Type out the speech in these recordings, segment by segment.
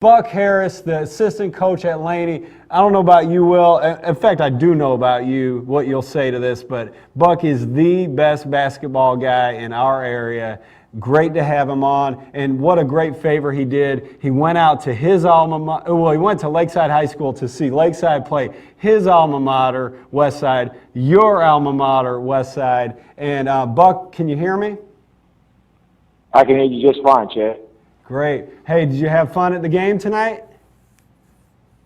Buck Harris, the assistant coach at Laney. I don't know about you, Will. In fact, I do know about you, what you'll say to this, but Buck is the best basketball guy in our area. Great to have him on, and what a great favor he did. He went out to his alma mater, well, he went to Lakeside High School to see Lakeside play his alma mater, Westside, your alma mater, Westside. And Buck, can you hear me? I can hear you just fine, Chad. Great. Hey, did you have fun at the game tonight?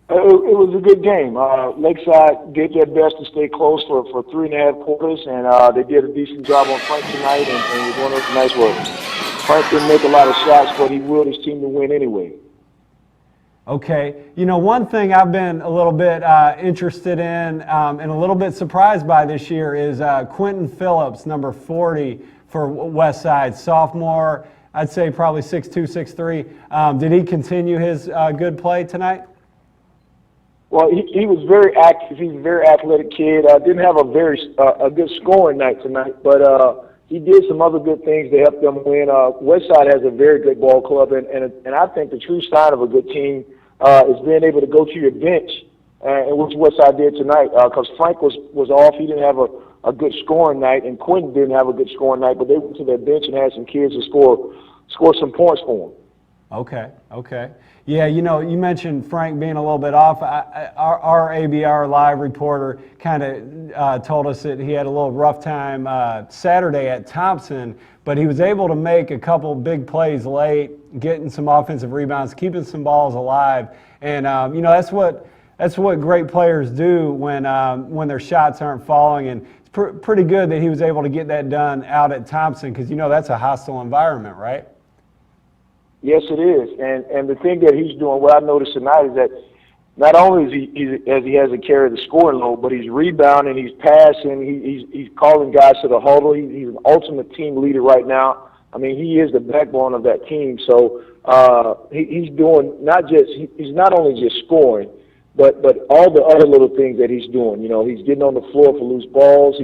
It was a good game. Lakeside did their best to stay close for 3.5 quarters, and they did a decent job on Frank tonight, and it was one of those nice works. Frank didn't make a lot of shots, but he willed his team to win anyway. Okay. You know, one thing I've been a little bit interested in and a little bit surprised by this year is Quentin Phillips, number 40 for Westside, sophomore. I'd say probably 6'2", 6'3". Did he continue his good play tonight? Well, he was very active. He's a very athletic kid. Didn't have a good scoring night tonight, but he did some other good things to help them win. Westside has a very good ball club, and I think the true sign of a good team is being able to go to your bench, and which Westside did tonight. Because Frank was off. He didn't have a good scoring night, and Quentin didn't have a good scoring night, but they went to their bench and had some kids to score some points for them. Okay. Yeah, you know, you mentioned Frank being a little bit off. Our ABRLive reporter kind of told us that he had a little rough time Saturday at Thompson, but he was able to make a couple big plays late, getting some offensive rebounds, keeping some balls alive, and you know, that's what great players do when their shots aren't falling. And it's pretty good that he was able to get that done out at Thompson, because you know that's a hostile environment, right? Yes, it is, and the thing that he's doing, what I noticed tonight, is that not only is he has to carry the scoring load, but he's rebounding, he's passing, he's calling guys to the huddle. He's an ultimate team leader right now. I mean, he is the backbone of that team. So he's doing he's not only just scoring, but all the other little things that he's doing. You know, he's getting on the floor for loose balls.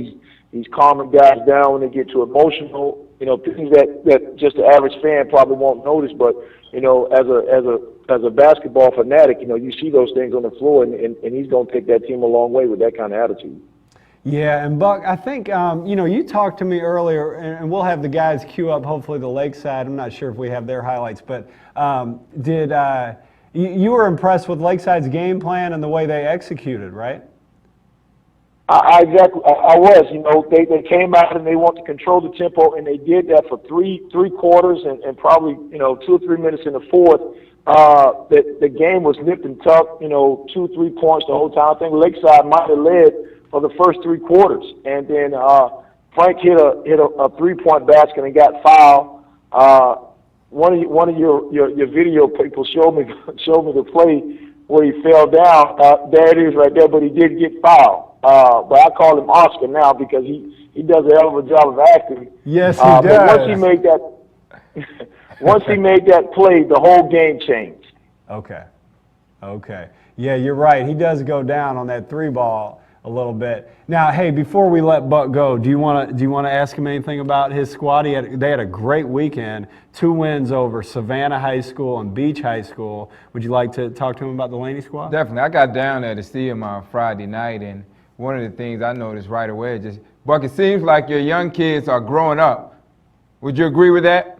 He's calming guys down when they get too emotional. You know, things that just the average fan probably won't notice, but you know, as a basketball fanatic, you know, you see those things on the floor, and he's going to take that team a long way with that kind of attitude. Yeah, and Buck, I think you know, you talked to me earlier, and we'll have the guys queue up hopefully the Lakeside. I'm not sure if we have their highlights, but you were impressed with Lakeside's game plan and the way they executed, right? I was. You know, they came out and they wanted to control the tempo, and they did that for three quarters and probably, you know, 2 or 3 minutes in the fourth. The game was nipped and tucked, you know, 2-3 points the whole time. I think Lakeside might have led for the first 3 quarters, and then Frank hit a 3-point basket and got fouled. One of your video people showed me the play where he fell down. There it is right there, but he did get fouled. But I call him Oscar now because he does a hell of a job of acting. Yes, he does. But once he made that play, the whole game changed. Okay. Yeah, you're right. He does go down on that 3-ball a little bit. Now, hey, before we let Buck go, do you want to ask him anything about his squad? They had a great weekend, 2 wins over Savannah High School and Beach High School. Would you like to talk to him about the Laney squad? Definitely. I got down there to see him on Friday night, and one of the things I noticed right away is just, Buck, it seems like your young kids are growing up. Would you agree with that?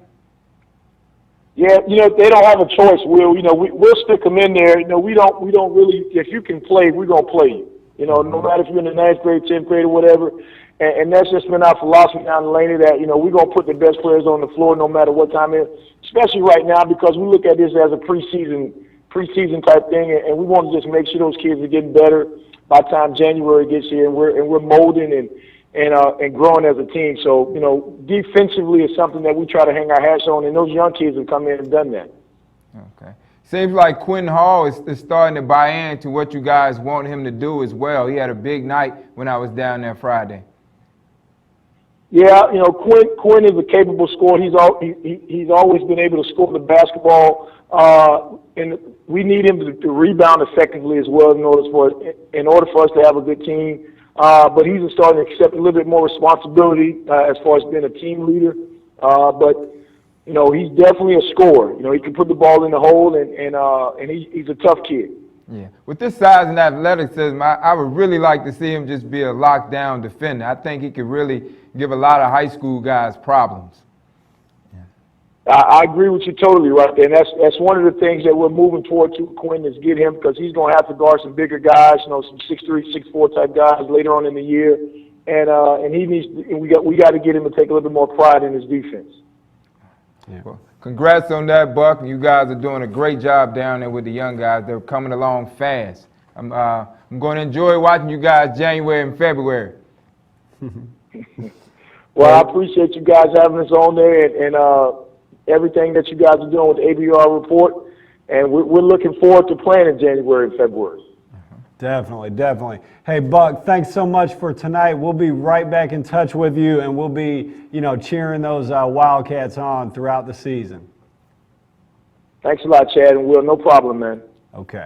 Yeah, you know, they don't have a choice, Will. You know, we'll stick them in there. You know, we don't really, if you can play, we're going to play you. You know, no matter if you're in the 9th grade, 10th grade, or whatever. And that's just been our philosophy down in Laney, that, you know, we're going to put the best players on the floor no matter what time it is, especially right now, because we look at this as a preseason type thing, and we want to just make sure those kids are getting better by the time January gets here, and we're molding and growing as a team. So, you know, defensively is something that we try to hang our hats on, and those young kids have come in and done that. Okay. Seems like Quentin Hall is starting to buy into what you guys want him to do as well. He had a big night when I was down there Friday. Yeah, you know, Quinn is a capable scorer. He's always been able to score the basketball, and we need him to rebound effectively as well in order for us to have a good team. But he's starting to accept a little bit more responsibility as far as being a team leader. But you know, he's definitely a scorer. You know, he can put the ball in the hole, and he's a tough kid. Yeah. With this size and athleticism, I would really like to see him just be a lockdown defender. I think he could really give a lot of high school guys problems. I agree with you totally right there, and that's one of the things that we're moving toward to Quinn is get him, because he's going to have to guard some bigger guys, you know, some 6'3", 6'4" type guys later on in the year, and he needs. We got to get him to take a little bit more pride in his defense. Yeah. Well, congrats on that, Buck. You guys are doing a great job down there with the young guys. They're coming along fast. I'm going to enjoy watching you guys January and February. Well, I appreciate you guys having us on there, and everything that you guys are doing with the ABR report, and we're looking forward to playing in January and February. Definitely, definitely. Hey, Buck, thanks so much for tonight. We'll be right back in touch with you, and we'll be, you know, cheering those Wildcats on throughout the season. Thanks a lot, Chad, and Will. No problem, man. Okay.